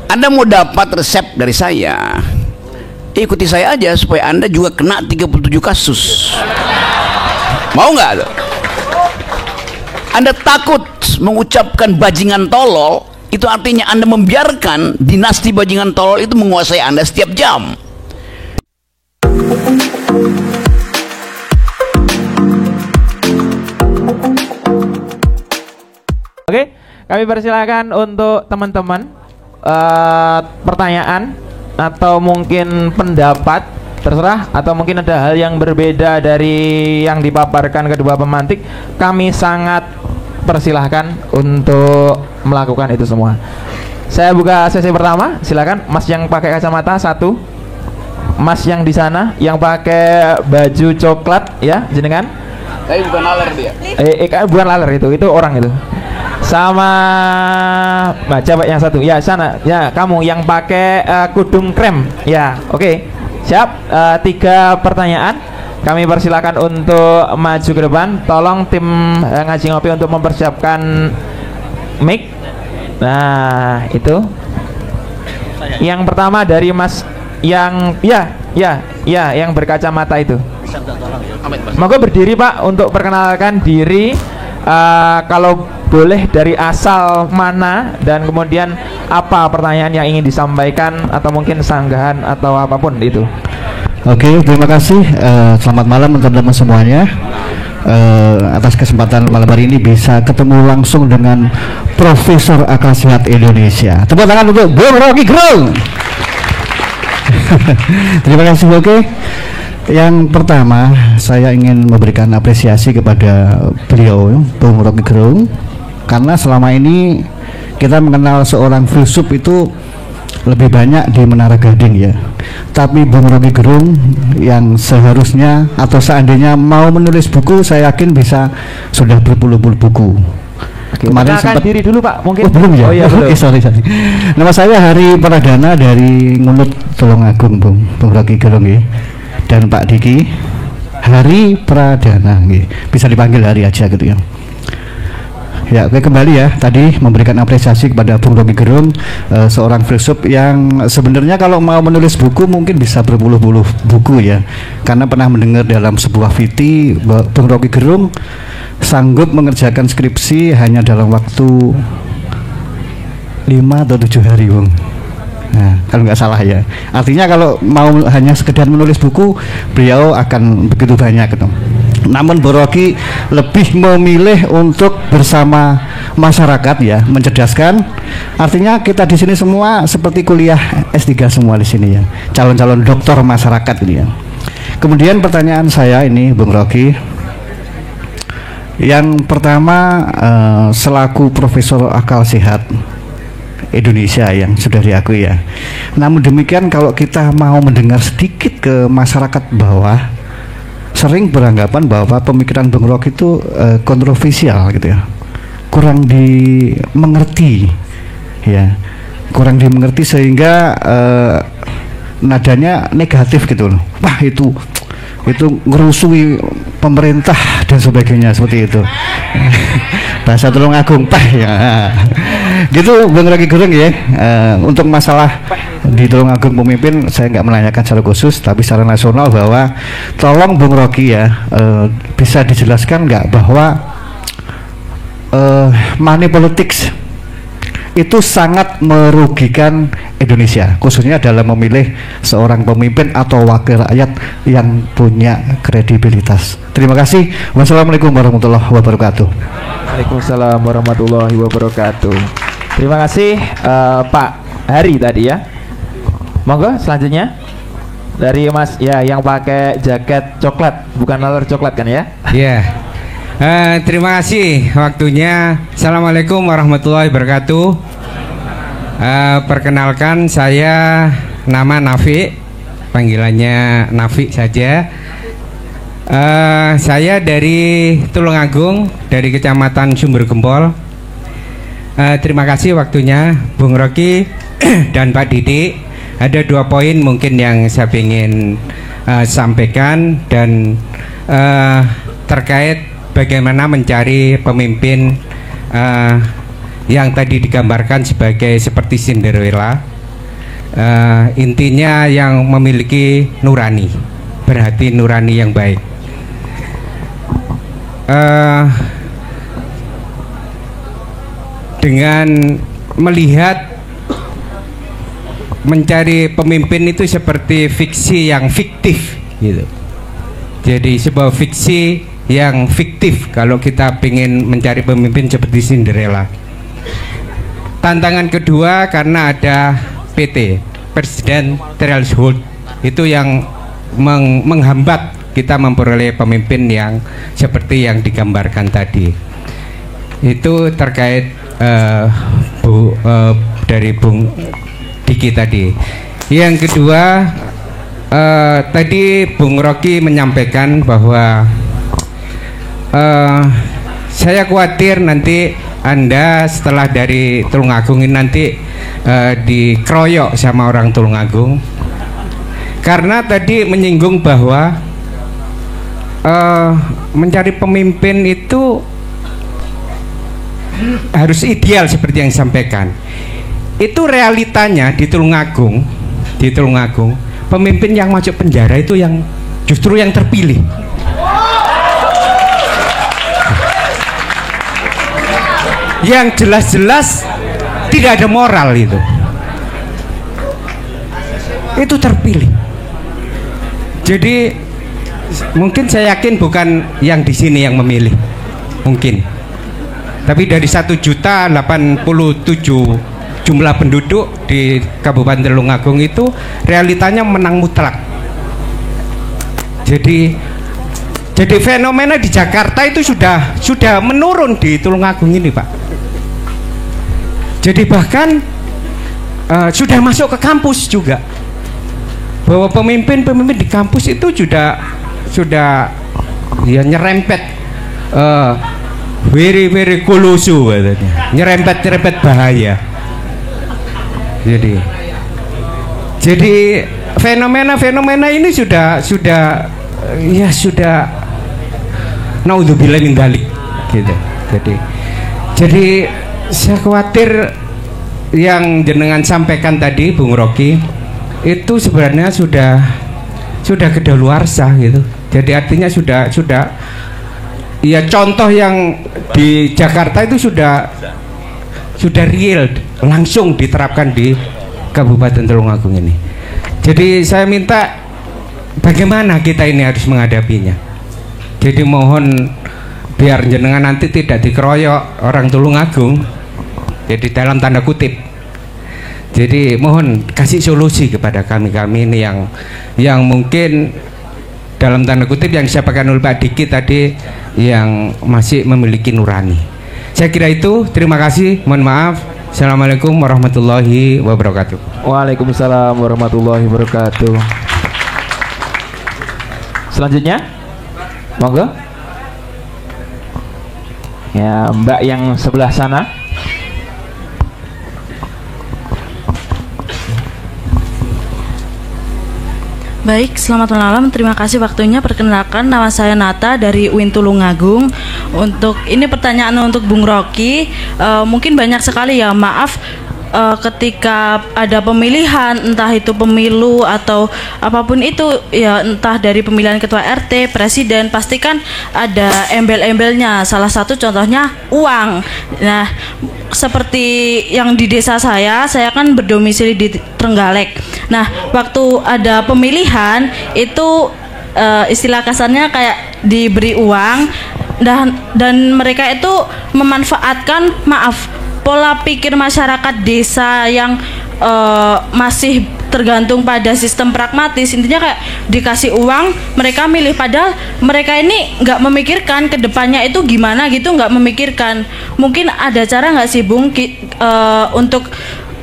Anda mau dapat resep dari saya, ikuti saya aja supaya Anda juga kena 37 kasus. Mau nggak tuh? Anda takut mengucapkan bajingan tolol, itu artinya Anda membiarkan dinasti bajingan tolol itu menguasai Anda setiap jam. Oke, kami persilakan untuk teman-teman pertanyaan atau mungkin pendapat, terserah, atau mungkin ada hal yang berbeda dari yang dipaparkan kedua pemantik. Kami sangat persilahkan untuk melakukan itu semua. Saya buka sesi pertama, silakan Mas yang pakai kacamata satu, Mas yang di sana yang pakai baju coklat ya, jenengan. Tapi bukan laler dia. Bukan laler itu orang itu. Sama baca yang satu ya, sana ya, kamu yang pakai kudung krem ya. Oke, siap. 3 pertanyaan, kami persilakan untuk maju ke depan. Tolong tim ngaji ngopi untuk mempersiapkan mic. Nah itu yang pertama dari Mas yang yang berkacamata itu. Moga berdiri Pak untuk perkenalkan diri. Kalau boleh dari asal mana dan kemudian apa pertanyaan yang ingin disampaikan atau mungkin sanggahan atau apapun itu. Oke, terima kasih. Selamat malam teman-teman semuanya. Atas kesempatan malam hari ini bisa ketemu langsung dengan Profesor Akal Sehat Indonesia. Tepuk tangan untuk Bung Rocky Gerung. Terima kasih. Oke. Yang pertama, saya ingin memberikan apresiasi kepada beliau, Bung Rocky Gerung, karena selama ini kita mengenal seorang filsuf itu lebih banyak di Menara Gading ya. Tapi Bung Rocky Gerung yang seharusnya atau seandainya mau menulis buku, saya yakin bisa sudah berpuluh-puluh buku. Oke, kemarin sempat diri dulu Pak, mungkin. Oh, belum ya? Oh iya, belum. Sorry. Nama saya Hari Pradana dari Ngunut Tulungagung, Bung Rocky Gerung ya. Dan Pak Diki Hari Pradana, bisa dipanggil Hari aja gitu ya. Ya, oke, kembali ya, tadi memberikan apresiasi kepada Bung Rocky Gerung, seorang filsuf yang sebenarnya kalau mau menulis buku mungkin bisa berpuluh-puluh buku ya, karena pernah mendengar dalam sebuah VT Bung Rocky Gerung sanggup mengerjakan skripsi hanya dalam waktu 5 atau 7 hari, Bung. Nah, kalau nggak salah ya. Artinya kalau mau hanya sekedar menulis buku, beliau akan begitu banyak gitu. Namun Bung Rocky lebih memilih untuk bersama masyarakat ya, mencerdaskan. Artinya kita di sini semua seperti kuliah S3 semua di sini ya, calon-calon doktor masyarakat ini ya. Kemudian pertanyaan saya ini, Bung Rocky, yang pertama, selaku Profesor Akal Sehat Indonesia yang sudah diakui ya. Namun demikian kalau kita mau mendengar sedikit ke masyarakat bawah, sering beranggapan bahwa pemikiran Bung Rocky itu kontroversial gitu ya, kurang dimengerti ya, kurang dimengerti sehingga nadanya negatif gitu loh. Wah itu ngerusui pemerintah dan sebagainya seperti itu. Bahasa Tulungagung Pah ya. Gitu Bung Rocky Gerung ya. Untuk masalah di Tulungagung pemimpin saya nggak menanyakan secara khusus, tapi secara nasional bahwa tolong Bung Rocky ya, bisa dijelaskan nggak bahwa money politics itu sangat merugikan Indonesia, khususnya dalam memilih seorang pemimpin atau wakil rakyat yang punya kredibilitas. Terima kasih. Wassalamualaikum warahmatullahi wabarakatuh. Waalaikumsalam warahmatullahi wabarakatuh. Terima kasih Pak Hari tadi ya. Monggo selanjutnya dari Mas ya yang pakai jaket coklat, bukan laler coklat kan ya? Iya. Terima kasih waktunya. Assalamualaikum warahmatullahi wabarakatuh. Perkenalkan, saya nama Nafi, panggilannya Nafi saja. Saya dari Tulungagung, dari Kecamatan Sumber Gempol. Terima kasih waktunya Bung Rocky dan Pak Didik. Ada 2 poin mungkin yang saya ingin sampaikan dan terkait bagaimana mencari pemimpin yang tadi digambarkan sebagai seperti Cinderella. intinya yang memiliki nurani, berhati nurani yang baik. Dengan melihat mencari pemimpin itu seperti fiksi yang fiktif gitu. Jadi sebuah fiksi yang fiktif kalau kita ingin mencari pemimpin seperti Cinderella. Tantangan kedua karena ada PT, Presiden Threshold, itu yang menghambat kita memperoleh pemimpin yang seperti yang digambarkan tadi. Itu terkait dari Bung Diki tadi. Yang kedua, tadi Bung Rocky menyampaikan bahwa saya khawatir nanti Anda setelah dari Tulungagung ini nanti dikeroyok sama orang Tulungagung, karena tadi menyinggung bahwa mencari pemimpin itu harus ideal seperti yang disampaikan. Itu realitanya di Tulungagung, pemimpin yang masuk penjara itu yang justru yang terpilih. Yang jelas-jelas tidak ada moral itu terpilih. Jadi mungkin saya yakin bukan yang di sini yang memilih, mungkin, tapi dari 1.087 jumlah penduduk di Kabupaten Tulungagung itu realitanya menang mutlak. Jadi fenomena di Jakarta itu sudah menurun di Tulungagung ini, Pak. Jadi bahkan sudah masuk ke kampus juga, bahwa pemimpin di kampus itu sudah ya nyerempet very kolosu katanya, nyerempet bahaya. Jadi fenomena ini sudah naudzubillah min dzalik gitu. Jadi saya khawatir yang jenengan sampaikan tadi Bung Rocky itu sebenarnya sudah kedaluarsa gitu. Jadi artinya sudah ya, contoh yang di Jakarta itu sudah real, langsung diterapkan di Kabupaten Tulungagung ini. Jadi saya minta bagaimana kita ini harus menghadapinya. Jadi mohon biar jenengan nanti tidak dikeroyok orang Tulungagung, jadi dalam tanda kutip. Jadi mohon kasih solusi kepada kami ini yang mungkin dalam tanda kutip yang disampaikan oleh Pak Diki tadi, yang masih memiliki nurani. Saya kira itu. Terima kasih. Mohon maaf. Assalamualaikum warahmatullahi wabarakatuh. Waalaikumsalam warahmatullahi wabarakatuh. Selanjutnya, monggo. Ya, Mbak yang sebelah sana. Baik, selamat malam. Terima kasih waktunya. Perkenalkan, nama saya Nata dari UIN Tulungagung. Untuk ini pertanyaan untuk Bung Rocky. Mungkin banyak sekali ya, maaf, ketika ada pemilihan, entah itu pemilu atau apapun itu ya, entah dari pemilihan ketua RT, presiden, pasti kan ada embel-embelnya. Salah satu contohnya uang. Nah, seperti yang di desa saya kan berdomisili di Trenggalek. Nah, waktu ada pemilihan itu istilah kasarnya kayak diberi uang dan mereka itu memanfaatkan, maaf, pola pikir masyarakat desa yang masih tergantung pada sistem pragmatis. Intinya kayak dikasih uang mereka milih, padahal mereka ini nggak memikirkan ke depannya itu gimana gitu, nggak memikirkan. Mungkin ada cara nggak sih Bung untuk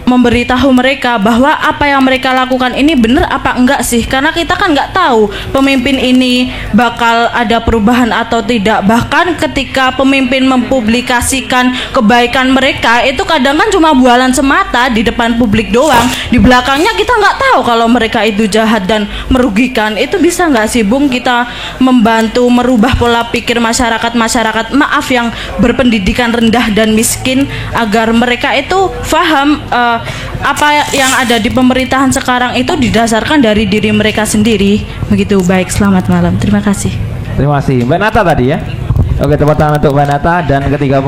memberitahu mereka bahwa apa yang mereka lakukan ini benar apa enggak sih, karena kita kan nggak tahu pemimpin ini bakal ada perubahan atau tidak. Bahkan ketika pemimpin mempublikasikan kebaikan mereka itu kadang kan cuma bualan semata di depan publik doang, di belakangnya kita nggak tahu kalau mereka itu jahat dan merugikan. Itu bisa nggak sih Bung kita membantu merubah pola pikir masyarakat maaf yang berpendidikan rendah dan miskin, agar mereka itu paham apa yang ada di pemerintahan sekarang itu didasarkan dari diri mereka sendiri. Begitu. Baik, selamat malam. Terima kasih. Terima kasih Mbak Nata tadi ya. Oke, tepuk tangan untuk Mbak Nata dan ketiga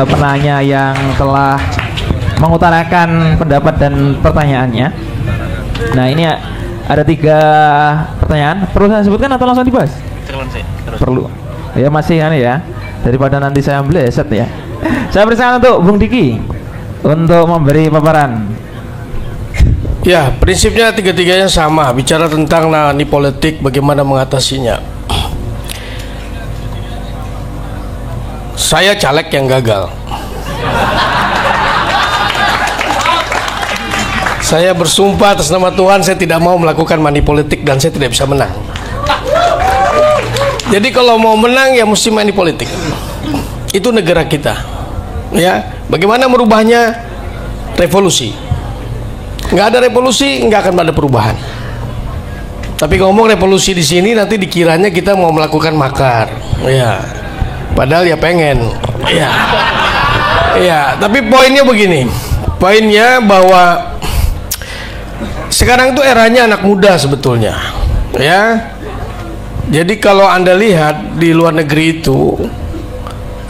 penanya yang telah mengutarakan pendapat dan pertanyaannya. Nah, ini ada 3 pertanyaan. Perlu saya sebutkan atau langsung dibahas? Perlu. Ya masih kan ya. Daripada nanti saya meleset ya. Saya persilakan untuk Bung Diki untuk memberi paparan. Ya, prinsipnya tiga-tiganya sama, bicara tentang money politik, bagaimana mengatasinya. Saya caleg yang gagal. Saya bersumpah atas nama Tuhan, saya tidak mau melakukan money politik dan saya tidak bisa menang. Jadi kalau mau menang ya mesti money politik. Itu negara kita. Ya, bagaimana merubahnya? Revolusi. Nggak ada revolusi, nggak akan ada perubahan. Tapi ngomong revolusi di sini nanti dikiranya kita mau melakukan makar. Ya, padahal ya pengen. Ya, ya. Tapi poinnya begini. Poinnya bahwa sekarang itu eranya anak muda sebetulnya. Ya. Jadi kalau Anda lihat di luar negeri itu,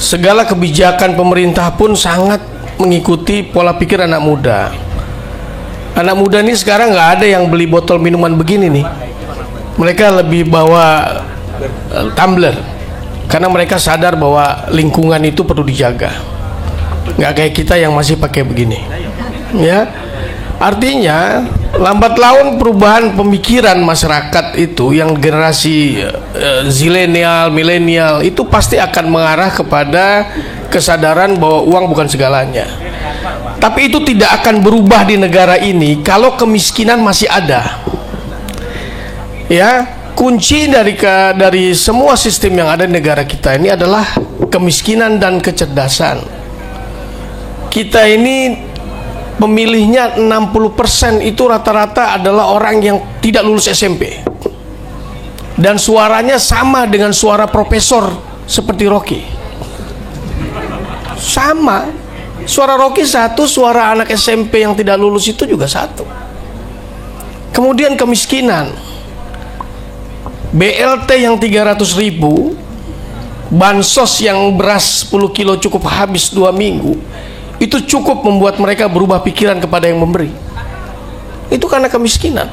segala kebijakan pemerintah pun sangat mengikuti pola pikir anak muda. Anak muda ini sekarang nggak ada yang beli botol minuman begini nih. Mereka lebih bawa tumbler karena mereka sadar bahwa lingkungan itu perlu dijaga. Nggak kayak kita yang masih pakai begini. Ya, artinya lambat laun perubahan pemikiran masyarakat itu yang generasi zilenial, milenial itu pasti akan mengarah kepada kesadaran bahwa uang bukan segalanya. Tapi itu tidak akan berubah di negara ini kalau kemiskinan masih ada. Ya, kunci dari semua sistem yang ada di negara kita ini adalah kemiskinan dan kecerdasan. Kita ini pemilihnya 60% itu rata-rata adalah orang yang tidak lulus SMP. Dan suaranya sama dengan suara profesor seperti Rocky. Sama. Suara Rocky satu, suara anak SMP yang tidak lulus itu juga satu. Kemudian kemiskinan. BLT yang 300.000, bansos yang beras 10 kilo cukup habis 2 minggu, itu cukup membuat mereka berubah pikiran kepada yang memberi. Itu karena kemiskinan.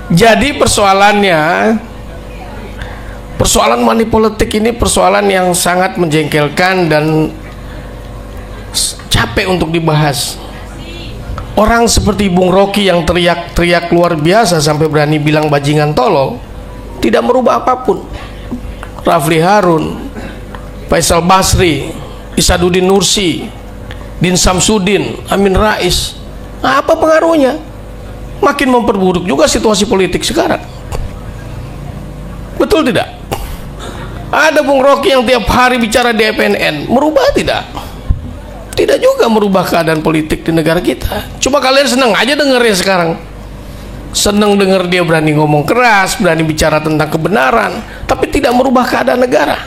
Jadi persoalan money politik ini persoalan yang sangat menjengkelkan dan capek untuk dibahas. Orang seperti Bung Rocky yang teriak-teriak luar biasa sampai berani bilang bajingan tolol tidak merubah apapun. Rafli Harun, Faisal Basri, Isaduddin Nursi, Din Samsudin, Amin Rais, apa pengaruhnya? Makin memperburuk juga situasi politik sekarang. Betul tidak? Ada Bung Rocky yang tiap hari bicara di FNN, merubah tidak? Tidak juga merubah keadaan politik di negara kita. Cuma kalian senang aja dengernya sekarang. Senang denger dia berani ngomong keras, berani bicara tentang kebenaran, tapi tidak merubah keadaan negara.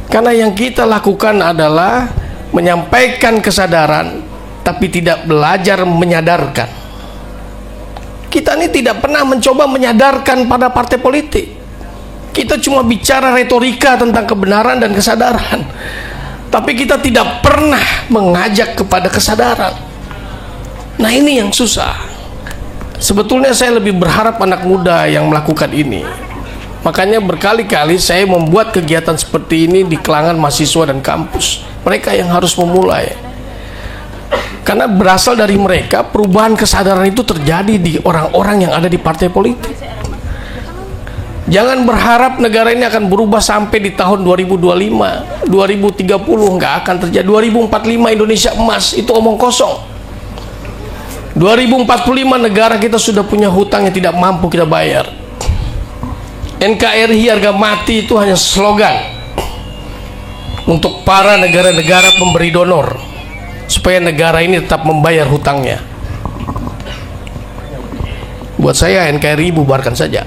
Karena yang kita lakukan adalah menyampaikan kesadaran, tapi tidak belajar menyadarkan. Kita ini tidak pernah mencoba menyadarkan pada partai politik. Kita cuma bicara retorika tentang kebenaran dan kesadaran, tapi kita tidak pernah mengajak kepada kesadaran. Nah, ini yang susah. Sebetulnya saya lebih berharap anak muda yang melakukan ini. Makanya berkali-kali saya membuat kegiatan seperti ini di kalangan mahasiswa dan kampus. Mereka yang harus memulai. Karena berasal dari mereka, perubahan kesadaran itu terjadi di orang-orang yang ada di partai politik. Jangan berharap negara ini akan berubah sampai di tahun 2025, 2030, nggak akan terjadi. 2045 Indonesia emas, itu omong kosong. 2045 negara kita sudah punya hutang yang tidak mampu kita bayar. NKRI harga mati itu hanya slogan untuk para negara-negara pemberi donor supaya negara ini tetap membayar hutangnya. Buat saya NKRI bubarkan saja.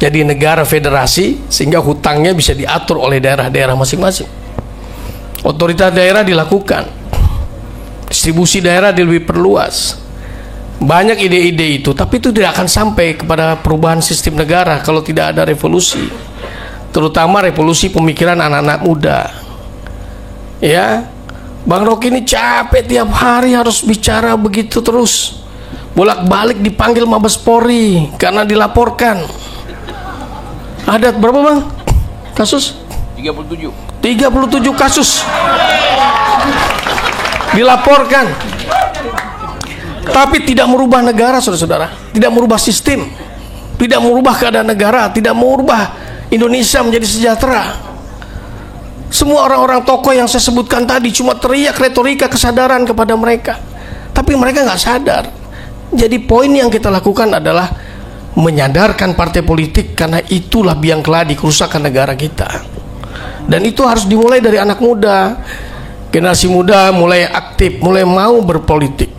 Jadi negara federasi sehingga hutangnya bisa diatur oleh daerah-daerah masing-masing. Otoritas daerah dilakukan, distribusi daerah lebih perluas. Banyak ide-ide itu, tapi itu tidak akan sampai kepada perubahan sistem negara kalau tidak ada revolusi, terutama revolusi pemikiran anak-anak muda. Ya, Bang Rocky ini capek tiap hari harus bicara begitu terus, bolak-balik dipanggil Mabes Polri karena dilaporkan. Ada berapa Bang kasus? 37 kasus dilaporkan, tapi tidak merubah negara, saudara-saudara, tidak merubah sistem, tidak merubah keadaan negara, tidak merubah Indonesia menjadi sejahtera. Semua orang-orang tokoh yang saya sebutkan tadi cuma teriak retorika kesadaran kepada mereka, tapi mereka nggak sadar. Jadi poin yang kita lakukan adalah menyadarkan partai politik, karena itulah biang keladi kerusakan negara kita. Dan itu harus dimulai dari anak muda. Generasi muda mulai aktif, mulai mau berpolitik.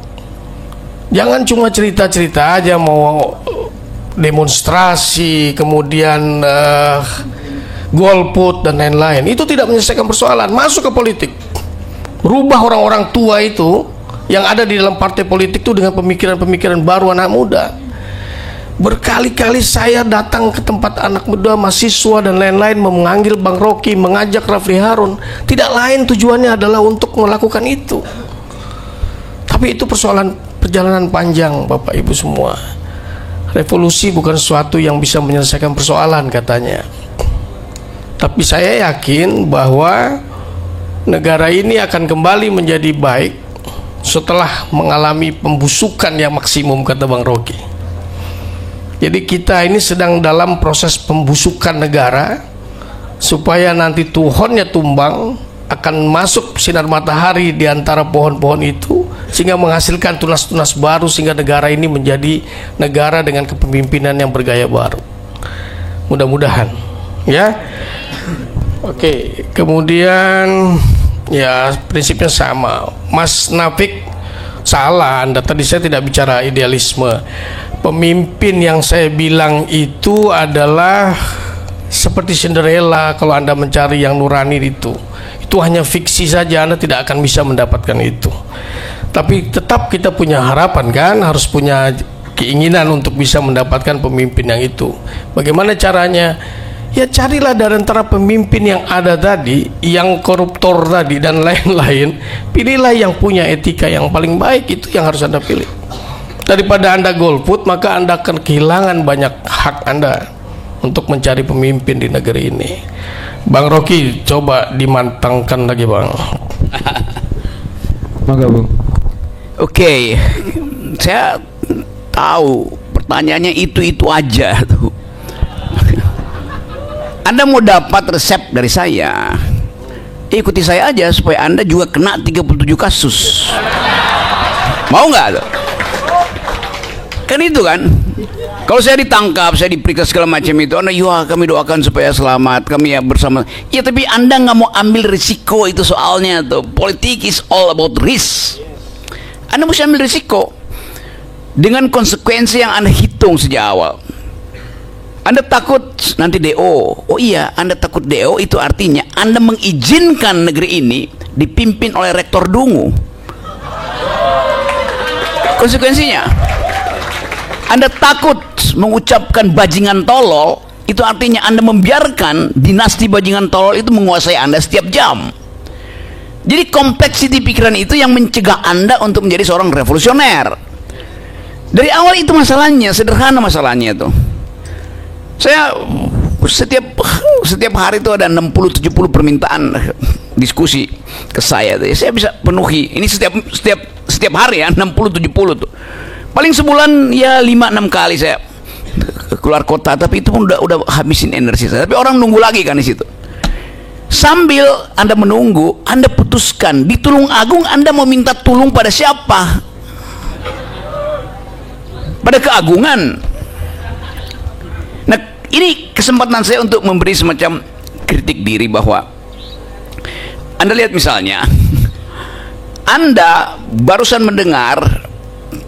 Jangan cuma cerita-cerita aja mau demonstrasi, kemudian golput dan lain-lain. Itu tidak menyelesaikan persoalan. Masuk ke politik, rubah orang-orang tua itu yang ada di dalam partai politik itu dengan pemikiran-pemikiran baru anak muda. Berkali-kali saya datang ke tempat anak muda, mahasiswa dan lain-lain, memanggil Bang Rocky, mengajak Rafli Harun. Tidak lain tujuannya adalah untuk melakukan itu. Tapi itu perjalanan panjang, Bapak Ibu semua. Revolusi bukan sesuatu yang bisa menyelesaikan persoalan katanya. Tapi saya yakin bahwa negara ini akan kembali menjadi baik setelah mengalami pembusukan yang maksimum, kata Bang Rocky. Jadi kita ini sedang dalam proses pembusukan negara, supaya nanti tuhonnya tumbang, akan masuk sinar matahari di antara pohon-pohon itu, sehingga menghasilkan tunas-tunas baru, sehingga negara ini menjadi negara dengan kepemimpinan yang bergaya baru. Mudah-mudahan, ya. Oke, kemudian ya prinsipnya sama. Mas Nafik salah, Anda tadi saya tidak bicara idealisme. Pemimpin yang saya bilang itu adalah seperti Cinderella. Kalau Anda mencari yang nurani itu hanya fiksi saja, Anda tidak akan bisa mendapatkan itu. Tapi tetap kita punya harapan kan, harus punya keinginan untuk bisa mendapatkan pemimpin yang itu. Bagaimana caranya? Ya carilah dari antara pemimpin yang ada tadi, yang koruptor tadi dan lain-lain, pilihlah yang punya etika yang paling baik. Itu yang harus Anda pilih. Daripada Anda golput, maka Anda akan kehilangan banyak hak Anda untuk mencari pemimpin di negeri ini. Bang Rocky, coba dimantangkan lagi Bang. Monggo Bung. Oke, saya tahu pertanyaannya itu aja tuh. Anda mau dapat resep dari saya, ikuti saya aja supaya Anda juga kena 37 kasus. Mau nggak tuh? Kan itu kan, kalau saya ditangkap, saya diperiksa segala macam itu, Anda ya kami doakan supaya selamat, kami ya bersama. Ya tapi Anda nggak mau ambil risiko, itu soalnya tuh. Politik is all about risk. Anda mesti ambil risiko dengan konsekuensi yang Anda hitung sejak awal. Anda takut nanti DO. Oh iya, Anda takut DO, itu artinya Anda mengizinkan negeri ini dipimpin oleh rektor dungu. Konsekuensinya Anda takut mengucapkan bajingan tolol, itu artinya Anda membiarkan dinasti bajingan tolol itu menguasai Anda setiap jam. Jadi kompleksiti pikiran itu yang mencegah Anda untuk menjadi seorang revolusioner. Dari awal itu masalahnya, sederhana masalahnya itu. Saya setiap hari itu ada 60-70 permintaan diskusi ke saya tuh. Saya bisa penuhi. Ini setiap hari ya, 60-70 tuh. Paling sebulan ya 5-6 kali saya keluar kota, tapi itu pun udah habisin energi saya. Tapi orang nunggu lagi kan di situ. Sambil Anda menunggu, Anda putuskan di Tulung Agung Anda mau minta tolong pada siapa? Pada keagungan. Nah, ini kesempatan saya untuk memberi semacam kritik diri bahwa Anda lihat misalnya, Anda barusan mendengar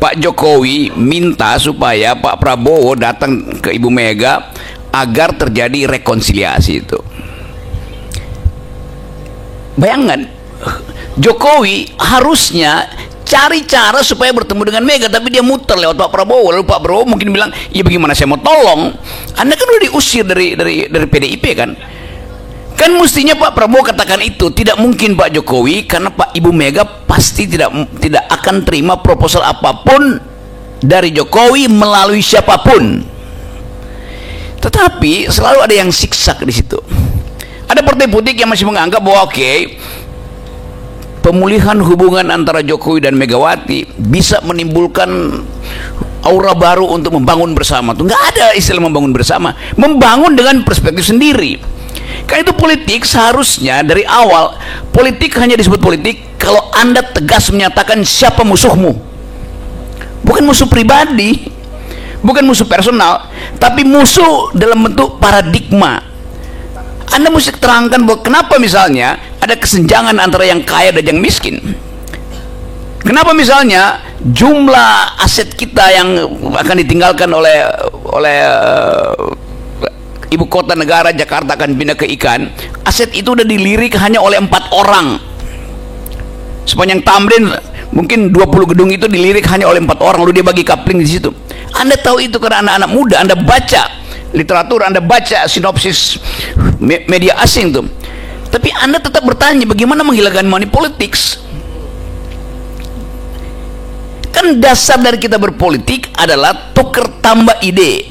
Pak Jokowi minta supaya Pak Prabowo datang ke Ibu Mega agar terjadi rekonsiliasi itu. Bayangkan, Jokowi harusnya cari cara supaya bertemu dengan Mega, tapi dia muter lewat Pak Prabowo. Lalu Pak Prabowo mungkin bilang, ya bagaimana saya mau tolong, Anda kan udah diusir dari PDIP kan. Kan mestinya Pak Prabowo katakan itu. Tidak mungkin Pak Jokowi, karena Pak Ibu Mega pasti tidak akan terima proposal apapun dari Jokowi melalui siapapun. Tetapi selalu ada yang siksak di situ. Ada partai politik yang masih menganggap bahwa pemulihan hubungan antara Jokowi dan Megawati bisa menimbulkan aura baru untuk membangun bersama. Tuh nggak ada istilah membangun bersama, membangun dengan perspektif sendiri. Karena itu politik seharusnya dari awal, politik hanya disebut politik kalau Anda tegas menyatakan siapa musuhmu. Bukan musuh pribadi, bukan musuh personal, tapi musuh dalam bentuk paradigma. Anda mesti terangkan bahwa kenapa misalnya ada kesenjangan antara yang kaya dan yang miskin. Kenapa misalnya jumlah aset kita yang akan ditinggalkan oleh ibu kota negara Jakarta akan pindah ke ikan, aset itu udah dilirik hanya oleh 4 orang. Sepanjang Tamrin mungkin 20 gedung itu dilirik hanya oleh 4 orang, lalu dia bagi kapling di situ. Anda tahu itu karena anak-anak muda, Anda baca literatur, Anda baca sinopsis media asing tuh. Tapi Anda tetap bertanya bagaimana menghilangkan money politics. Kan dasar dari kita berpolitik adalah tuker tambah ide,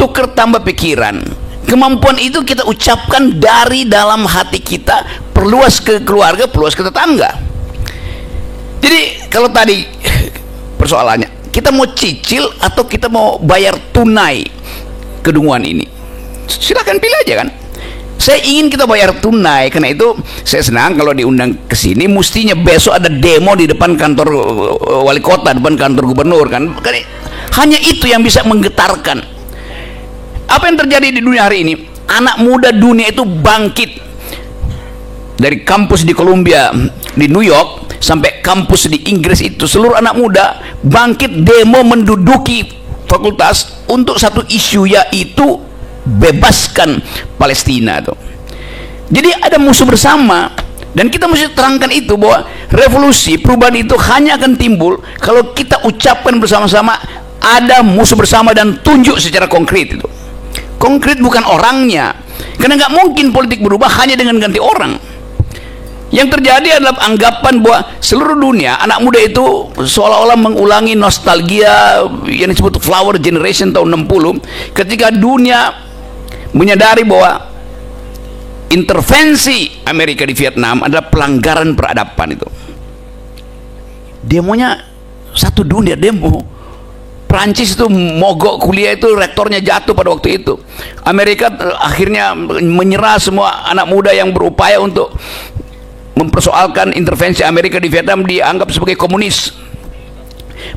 tuker tambah pikiran. Kemampuan itu kita ucapkan dari dalam hati kita, perluas ke keluarga, perluas ke tetangga. Jadi kalau tadi persoalannya, kita mau cicil atau kita mau bayar tunai kedunguan ini, silakan pilih aja kan. Saya ingin kita bayar tunai, karena itu saya senang kalau diundang ke sini. Mestinya besok ada demo di depan kantor wali kota, depan kantor gubernur kan. Hanya itu yang bisa menggetarkan. Apa yang terjadi di dunia hari ini? Anak muda dunia itu bangkit. Dari kampus di Columbia di New York sampai kampus di Inggris itu, seluruh anak muda bangkit demo menduduki fakultas untuk satu isu, yaitu bebaskan Palestina tuh. Jadi ada musuh bersama, dan kita mesti terangkan itu bahwa revolusi perubahan itu hanya akan timbul kalau kita ucapkan bersama-sama ada musuh bersama dan tunjuk secara konkret itu. Konkret bukan orangnya, karena nggak mungkin politik berubah hanya dengan ganti orang. Yang terjadi adalah anggapan bahwa seluruh dunia anak muda itu seolah-olah mengulangi nostalgia yang disebut flower generation tahun 60, ketika dunia menyadari bahwa intervensi Amerika di Vietnam adalah pelanggaran peradaban itu. Demonya satu dunia demo. Prancis itu mogok kuliah, itu rektornya jatuh pada waktu itu. Amerika akhirnya menyerah semua anak muda yang berupaya untuk mempersoalkan intervensi Amerika di Vietnam dianggap sebagai komunis.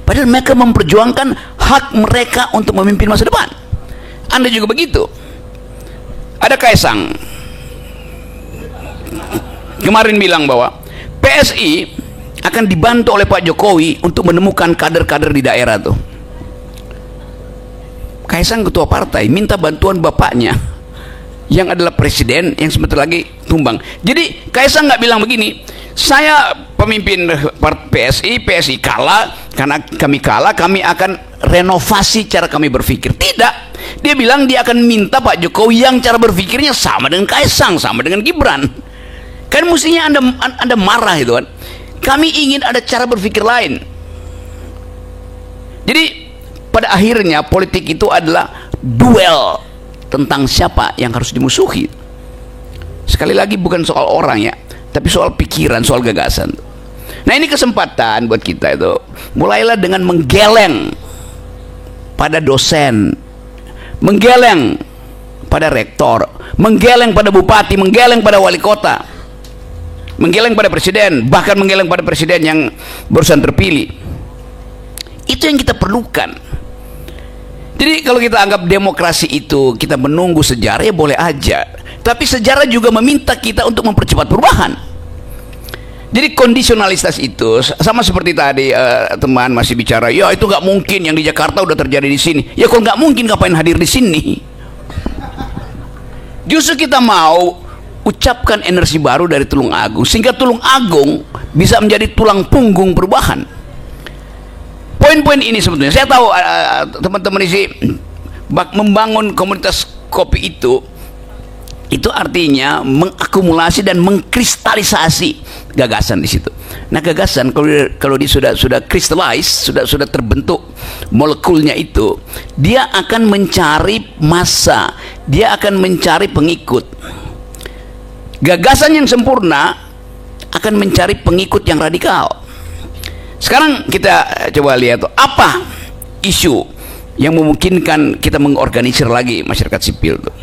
Padahal mereka memperjuangkan hak mereka untuk memimpin masa depan. Anda juga begitu. Ada Kaisang kemarin bilang bahwa PSI akan dibantu oleh Pak Jokowi untuk menemukan kader-kader di daerah tuh. Kaisang ketua partai minta bantuan bapaknya yang adalah presiden yang sebentar lagi tumbang. Jadi Kaisang nggak bilang begini, saya pemimpin PSI kalah, karena kami kalah kami akan renovasi cara kami berpikir. Tidak, dia bilang dia akan minta Pak Jokowi yang cara berpikirnya sama dengan Kaisang, sama dengan Gibran. Kan mestinya anda marah itu kan. Kami ingin ada cara berpikir lain. Jadi pada akhirnya politik itu adalah duel tentang siapa yang harus dimusuhi. Sekali lagi bukan soal orang ya, tapi soal pikiran, soal gagasan. Nah ini kesempatan buat kita itu. Mulailah dengan menggeleng pada dosen, menggeleng pada rektor, menggeleng pada bupati, menggeleng pada wali kota, menggeleng pada presiden, bahkan menggeleng pada presiden yang barusan terpilih. Itu yang kita perlukan. Jadi kalau kita anggap demokrasi itu kita menunggu sejarah, ya boleh aja. Tapi sejarah juga meminta kita untuk mempercepat perubahan. Jadi kondisionalitas itu sama seperti tadi teman masih bicara, ya itu nggak mungkin yang di Jakarta udah terjadi di sini. Ya kalau nggak mungkin ngapain hadir di sini? Justru kita mau ucapkan energi baru dari Tulung Agung sehingga Tulung Agung bisa menjadi tulang punggung perubahan. Poin-poin ini sebetulnya saya tahu teman-teman isi membangun komunitas kopi itu artinya mengakumulasi dan mengkristalisasi gagasan di situ. Nah, gagasan kalau dia sudah crystallize, sudah terbentuk molekulnya itu, dia akan mencari massa, dia akan mencari pengikut. Gagasan yang sempurna akan mencari pengikut yang radikal. Sekarang kita coba lihat apa isu yang memungkinkan kita mengorganisir lagi masyarakat sipil tuh.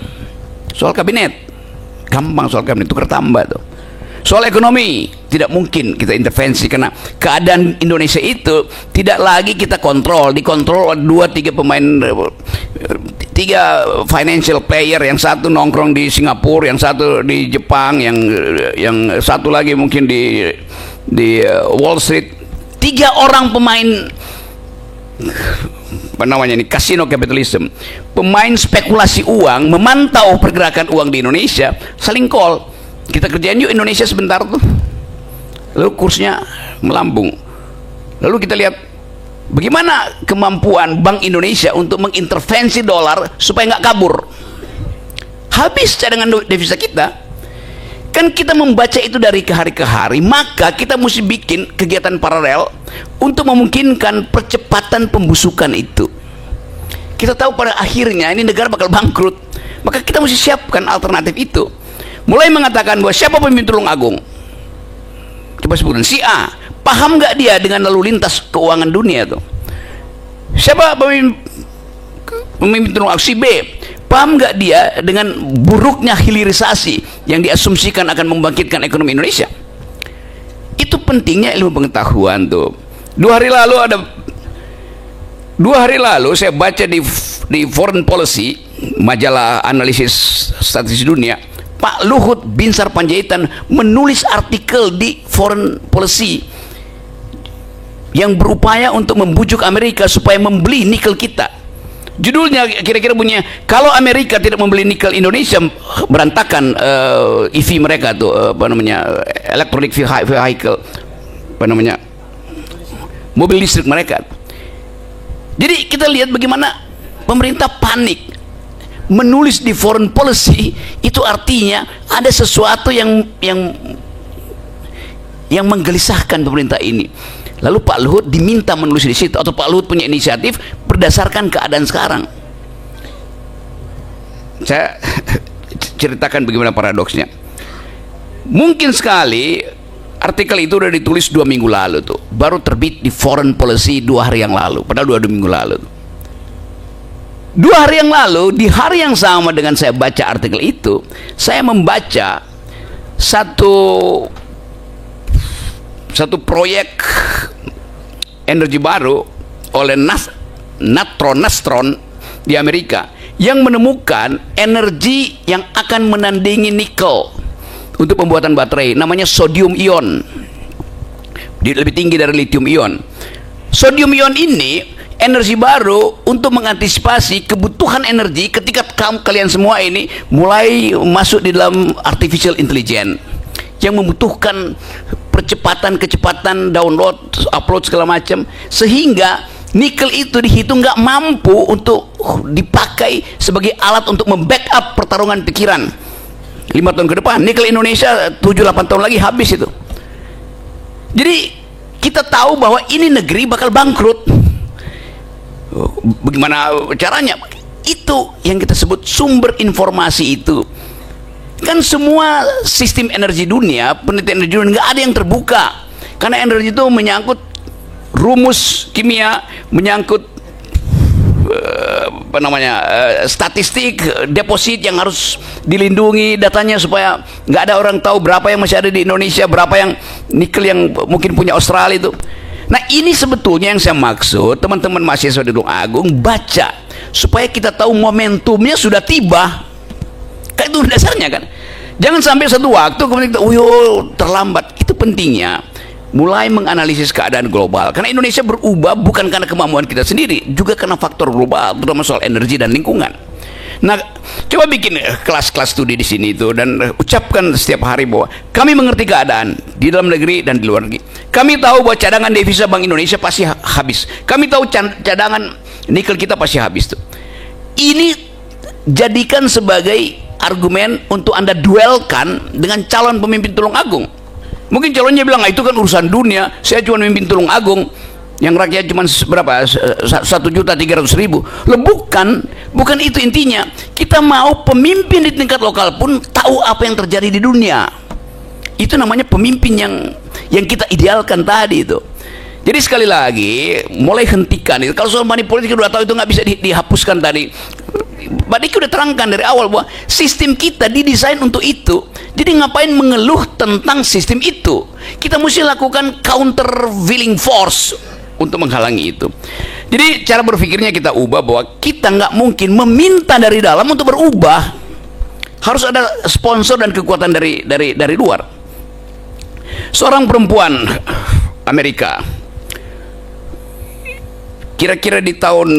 Soal kabinet, gampang soal kabinet, tukar tambah tuh. Soal ekonomi, tidak mungkin kita intervensi karena keadaan Indonesia itu tidak lagi kita kontrol, dikontrol oleh 2-3 pemain, 3 financial player, yang satu nongkrong di Singapura, yang satu di Jepang, yang satu lagi mungkin di Wall Street. 3 orang pemain apa namanya ini, kasino kapitalisme, pemain spekulasi uang, memantau pergerakan uang di Indonesia, saling call, kita kerjain yuk Indonesia sebentar tuh, lalu kursnya melambung. Lalu kita lihat bagaimana kemampuan Bank Indonesia untuk mengintervensi dolar supaya nggak kabur, habis cadangan devisa kita. Kan kita membaca itu dari ke hari ke hari, maka kita mesti bikin kegiatan paralel untuk memungkinkan percepatan pembusukan itu. Kita tahu pada akhirnya ini negara bakal bangkrut, maka kita mesti siapkan alternatif itu. Mulai mengatakan bahwa siapa pemimpin Tulung Agung, coba sebutkan si A, paham nggak dia dengan lalu lintas keuangan dunia tuh? Siapa pemimpin Tulung Agung, si B, paham nggak dia dengan buruknya hilirisasi yang diasumsikan akan membangkitkan ekonomi Indonesia? Itu pentingnya ilmu pengetahuan tuh. 2 hari lalu saya baca di Foreign Policy, majalah analisis statistik dunia, Pak Luhut Binsar Panjaitan menulis artikel di Foreign Policy yang berupaya untuk membujuk Amerika supaya membeli nikel kita. Judulnya kira-kira bunyinya, kalau Amerika tidak membeli nikel Indonesia, berantakan EV mereka tuh, apa namanya, electronic vehicle, apa namanya, mobil listrik mereka. Jadi kita lihat bagaimana pemerintah panik menulis di Foreign Policy, itu artinya ada sesuatu yang menggelisahkan pemerintah ini. Lalu Pak Luhut diminta menulis di situ, atau Pak Luhut punya inisiatif berdasarkan keadaan sekarang. Saya ceritakan bagaimana paradoksnya. Mungkin sekali artikel itu udah ditulis 2 minggu lalu tuh, baru terbit di Foreign Policy 2 hari yang lalu, padahal 2 minggu lalu tuh. 2 hari yang lalu, di hari yang sama dengan saya baca artikel itu, saya membaca satu proyek energi baru oleh Nastron di Amerika yang menemukan energi yang akan menandingi nikel untuk pembuatan baterai, namanya sodium ion, lebih tinggi dari lithium ion. Sodium ion ini energi baru untuk mengantisipasi kebutuhan energi ketika kalian semua ini mulai masuk di dalam artificial intelligence yang membutuhkan kecepatan download, upload segala macam, sehingga nikel itu dihitung nggak mampu untuk dipakai sebagai alat untuk membackup pertarungan pikiran 5 tahun ke depan. Nikel Indonesia 7-8 tahun lagi habis itu. Jadi kita tahu bahwa ini negeri bakal bangkrut. Bagaimana caranya? Itu yang kita sebut sumber informasi itu. Kan semua sistem energi dunia, penelitian energi dunia, nggak ada yang terbuka, karena energi itu menyangkut rumus kimia, menyangkut statistik, deposit yang harus dilindungi datanya supaya nggak ada orang tahu berapa yang masih ada di Indonesia, berapa yang nikel yang mungkin punya Australia itu. Nah, ini sebetulnya yang saya maksud, teman-teman mahasiswa di Tulung Agung, baca supaya kita tahu momentumnya sudah tiba. Kan itu dasarnya kan. Jangan sampai satu waktu kemudian kita terlambat. Itu pentingnya mulai menganalisis keadaan global, karena Indonesia berubah bukan karena kemampuan kita sendiri, juga karena faktor global, terutama soal energi dan lingkungan. Nah, coba bikin kelas-kelas studi di sini itu dan ucapkan setiap hari bahwa kami mengerti keadaan di dalam negeri dan di luar negeri. Kami tahu bahwa cadangan devisa Bank Indonesia pasti habis. Kami tahu cadangan nikel kita pasti habis tuh. Ini jadikan sebagai argumen untuk Anda duelkan dengan calon pemimpin Tulungagung. Mungkin calonnya bilang, itu kan urusan dunia, saya cuma memimpin Tulungagung yang rakyat cuma berapa, 1.300.000. Loh, bukan itu intinya. Kita mau pemimpin di tingkat lokal pun tahu apa yang terjadi di dunia. Itu namanya pemimpin yang kita idealkan tadi itu. Jadi sekali lagi, mulai hentikan itu. Kalau soal money politik udah tahu itu nggak bisa dihapuskan tadi. Pak Diki udah terangkan dari awal bahwa sistem kita didesain untuk itu. Jadi ngapain mengeluh tentang sistem itu? Kita mesti lakukan countervailing force untuk menghalangi itu. Jadi cara berpikirnya kita ubah bahwa kita nggak mungkin meminta dari dalam untuk berubah. Harus ada sponsor dan kekuatan dari luar. Seorang perempuan Amerika, kira-kira di tahun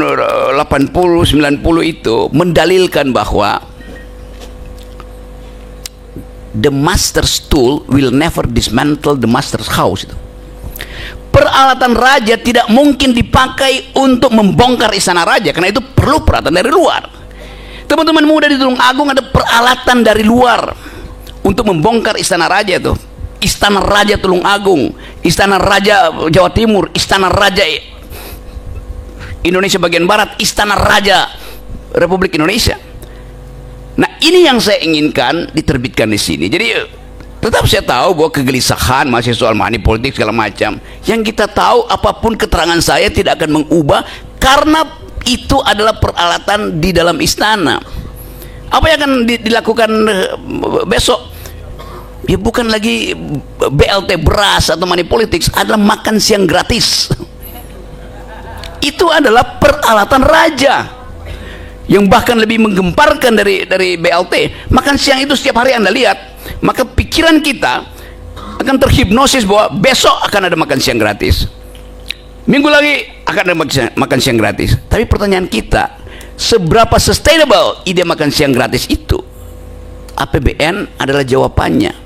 80-90 itu mendalilkan bahwa the master's tool will never dismantle the master's house. Itu peralatan raja tidak mungkin dipakai untuk membongkar istana raja, karena itu perlu peralatan dari luar. Teman-teman muda di Tulungagung, ada peralatan dari luar untuk membongkar istana raja tuh. Istana Raja Tulungagung, Istana Raja Jawa Timur, Istana Raja Indonesia bagian Barat, Istana Raja Republik Indonesia. Nah, ini yang saya inginkan diterbitkan di sini. Jadi tetap saya tahu bahwa kegelisahan masih soal money politik segala macam. Yang kita tahu, apapun keterangan saya tidak akan mengubah, karena itu adalah peralatan di dalam istana. Apa yang akan dilakukan besok? Ya bukan lagi BLT beras atau money politics, adalah makan siang gratis. Itu adalah peralatan raja yang bahkan lebih menggemparkan dari BLT. Makan siang itu setiap hari Anda lihat, maka pikiran kita akan terhipnosis bahwa besok akan ada makan siang gratis, minggu lagi akan ada makan siang gratis. Tapi pertanyaan kita, seberapa sustainable ide makan siang gratis itu? APBN adalah jawabannya.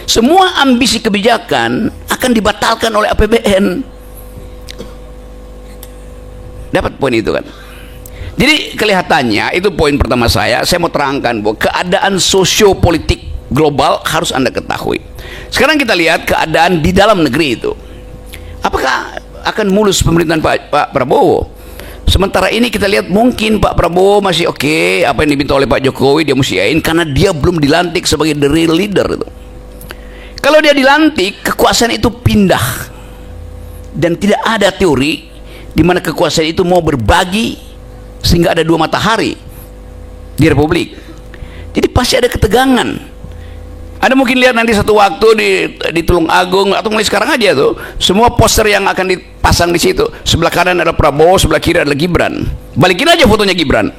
Semua ambisi kebijakan akan dibatalkan oleh APBN. Dapat poin itu kan? Jadi kelihatannya itu poin pertama saya mau terangkan bahwa keadaan sosiopolitik global harus Anda ketahui. Sekarang kita lihat keadaan di dalam negeri itu. Apakah akan mulus pemerintahan Pak Prabowo? Sementara ini kita lihat mungkin Pak Prabowo masih oke, apa yang diminta oleh Pak Jokowi dia mesti yain, karena dia belum dilantik sebagai the real leader itu. Kalau dia dilantik, kekuasaan itu pindah, dan tidak ada teori di mana kekuasaan itu mau berbagi sehingga ada dua matahari di Republik. Jadi pasti ada ketegangan. Anda mungkin lihat nanti satu waktu di Tulungagung, atau mulai sekarang aja tuh, semua poster yang akan dipasang di situ, sebelah kanan ada Prabowo, sebelah kiri adalah Gibran. Balikin aja fotonya Gibran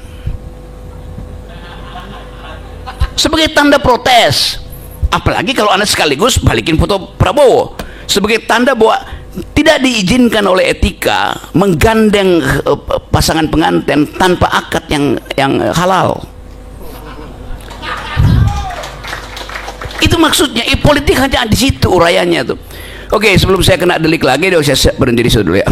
sebagai tanda protes. Apalagi kalau Anda sekaligus balikin foto Prabowo sebagai tanda bahwa tidak diizinkan oleh etika menggandeng pasangan pengantin tanpa akad yang halal. Itu maksudnya. Politik hanya di situ urayanya tuh. Oke, sebelum saya kena delik lagi, saya berhenti di situ dulu ya.